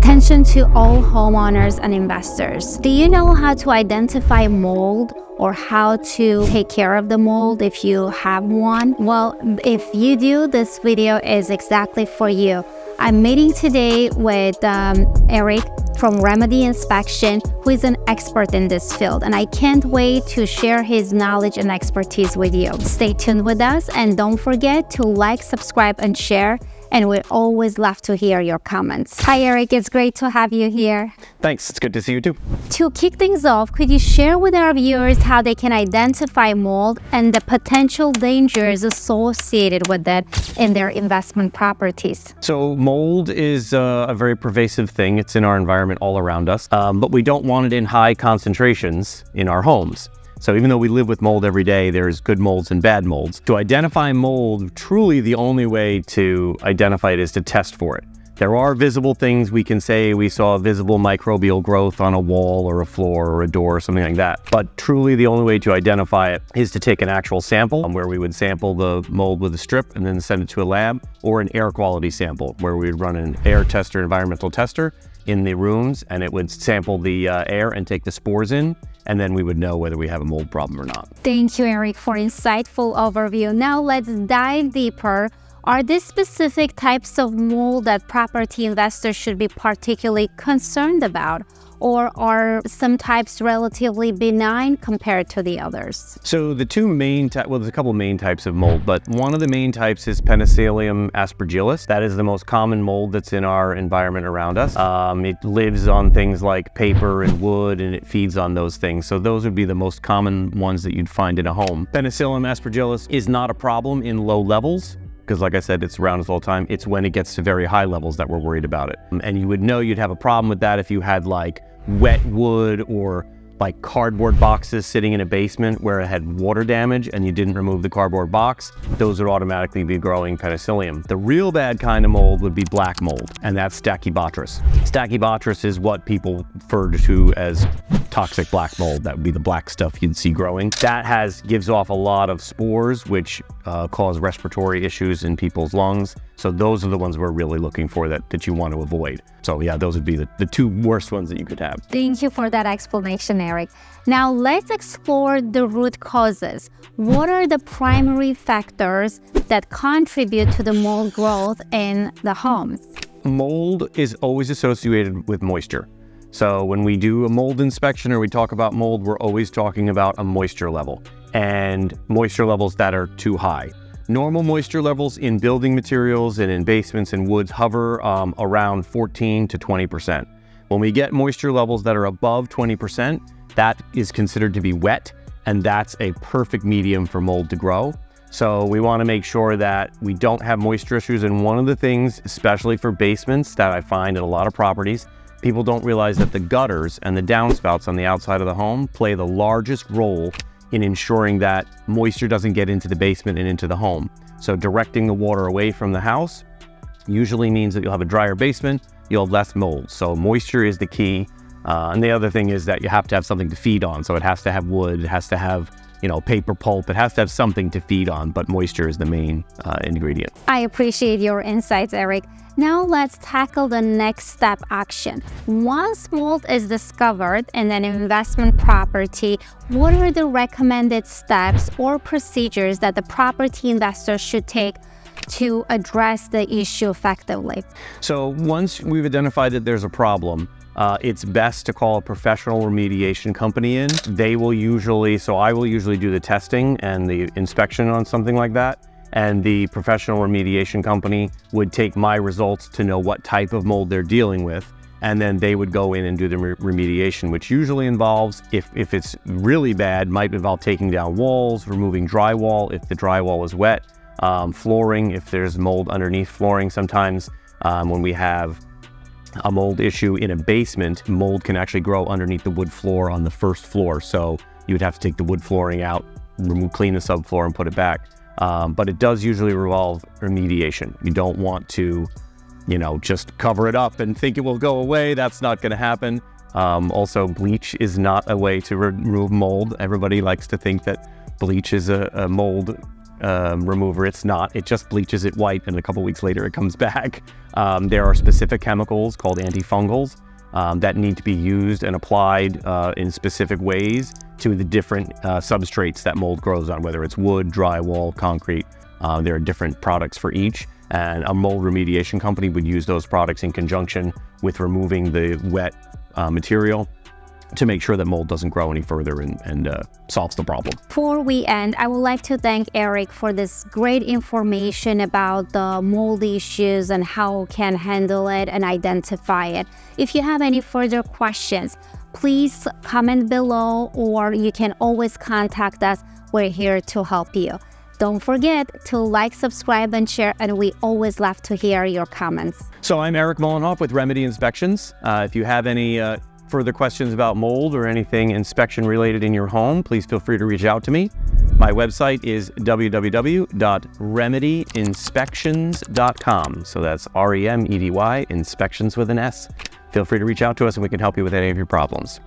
Attention to all homeowners and investors. Do you know how to identify mold or how to take care of the mold if you have one? Well, if you do, this video is exactly for you. I'm meeting today with Eric from Remedy Inspection, who is an expert in this field, and I can't wait to share his knowledge and expertise with you. Stay tuned with us, and don't forget to like, subscribe, and share. And we always love to hear your comments. Hi, Eric. It's great to have you here. Thanks. It's good to see you too. To kick things off, could you share with our viewers how they can identify mold and the potential dangers associated with it in their investment properties? So mold is a very pervasive thing. It's in our environment all around us, but we don't want it in high concentrations in our homes. So even though we live with mold every day, there's good molds and bad molds. To identify mold, truly the only way to identify it is to test for it. There are visible things we can say we saw visible microbial growth on a wall or a floor or a door or something like that. But truly the only way to identify it is to take an actual sample where we would sample the mold with a strip and then send it to a lab, or an air quality sample where we would run an air tester, environmental tester in the rooms, and it would sample the air and take the spores in, and then we would know whether we have a mold problem or not. Thank you, Eric, for insightful overview. Now let's dive deeper. Are there specific types of mold that property investors should be particularly concerned about? Or are some types relatively benign compared to the others? So the two main types, well, there's a couple of main types of mold, but one of the main types is Penicillium aspergillus. That is the most common mold that's in our environment around us. It lives on things like paper and wood, and it feeds on those things. So those would be the most common ones that you'd find in a home. Penicillium aspergillus is not a problem in low levels, because like I said, it's around us all the time. It's when it gets to very high levels that we're worried about it. And you would know you'd have a problem with that if you had like wet wood or like cardboard boxes sitting in a basement where it had water damage and you didn't remove the cardboard box. Those would automatically be growing penicillium. The real bad kind of mold would be black mold, and that's Stachybotrys. Stachybotrys is what people refer to as toxic black mold. That would be the black stuff you'd see growing. That gives off a lot of spores, which cause respiratory issues in people's lungs. So those are the ones we're really looking for that you want to avoid. So yeah, those would be the two worst ones that you could have. Thank you for that explanation, Eric. Now let's explore the root causes. What are the primary factors that contribute to the mold growth in the homes? Mold is always associated with moisture. So when we do a mold inspection or we talk about mold, we're always talking about a moisture level and moisture levels that are too high. Normal moisture levels in building materials and in basements and woods hover around 14 to 20%. When we get moisture levels that are above 20%, that is considered to be wet, and that's a perfect medium for mold to grow. So we want to make sure that we don't have moisture issues. And one of the things, especially for basements, that I find in a lot of properties, people don't realize that the gutters and the downspouts on the outside of the home play the largest role in ensuring that moisture doesn't get into the basement and into the home. So directing the water away from the house usually means that you'll have a drier basement, you'll have less mold. So moisture is the key. And the other thing is that you have to have something to feed on. So it has to have wood, it has to have paper pulp, it has to have something to feed on, but moisture is the main ingredient. I appreciate your insights, Eric. Now let's tackle the next step action. Once mold is discovered in an investment property, what are the recommended steps or procedures that the property investor should take to address the issue effectively? So once we've identified that there's a problem, it's best to call a professional remediation company in. I will usually do the testing and the inspection on something like that. And the professional remediation company would take my results to know what type of mold they're dealing with. And then they would go in and do the remediation, which usually involves, if it's really bad, might involve taking down walls, removing drywall if the drywall is wet, flooring if there's mold underneath flooring. Sometimes when we have a mold issue in a basement, mold can actually grow underneath the wood floor on the first floor. So you would have to take the wood flooring out, clean the subfloor and put it back. But it does usually involve remediation. You don't want to, just cover it up and think it will go away. That's not going to happen. Also, bleach is not a way to remove mold. Everybody likes to think that bleach is a mold remover. It's not. It just bleaches it white, and a couple weeks later it comes back. There are specific chemicals called antifungals that need to be used and applied in specific ways to the different substrates that mold grows on, whether it's wood, drywall, concrete. There are different products for each, and a mold remediation company would use those products in conjunction with removing the wet material to make sure that mold doesn't grow any further and solves the problem. Before we end, I would like to thank Eric for this great information about the mold issues and how we can handle it and identify it. If you have any further questions, please comment below, or you can always contact us. We're here to help you. Don't forget to like, subscribe, and share, and we always love to hear your comments. So I'm Eric Mullenhoff with Remedy Inspections. If you have any further questions about mold or anything inspection related in your home, please feel free to reach out to me. My website is www.remedyinspections.com. So that's REMEDY, inspections with an S. Feel free to reach out to us and we can help you with any of your problems.